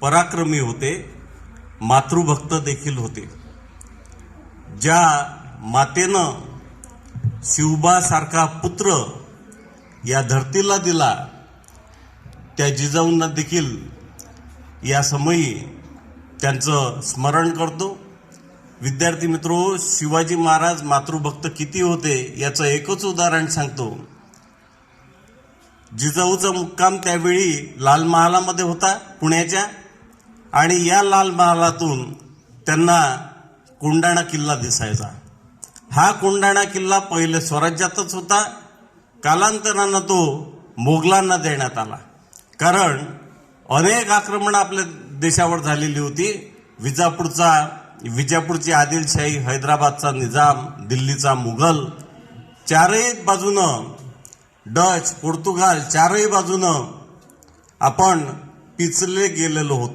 पराक्रमी होते, मातृभक्त देखील होते. ज्या मातेनं शिवबासारखा पुत्र या धरतीला दिला, त्या जिजाऊंना देखील या समयी त्यांचं स्मरण करतो. विद्यार्थी मित्रो, शिवाजी महाराज मातृभक्त किती होते याचं एकच उदाहरण सांगतो. जिजाऊचा मुक्काम त्यावेळी लाल महालामध्ये होता पुण्याच्या, आणि या लाल महालातून त्यांना कोंढाणा किल्ला दिसायचा. हा कोंढाणा किल्ला पहिले स्वराज्यातच होता, कालांतरानं तो मोगलांना देण्यात आला. कारण अनेक आक्रमणं आपल्या देशावर झालेली होती. विजापूरची आदिलशाही, हैदराबादचा निजाम, दिल्लीचा मुघल, चारही बाजूनं डच, पोर्तुगाल, चारही बाजूनं आपण पिचले गेलेलो होतो.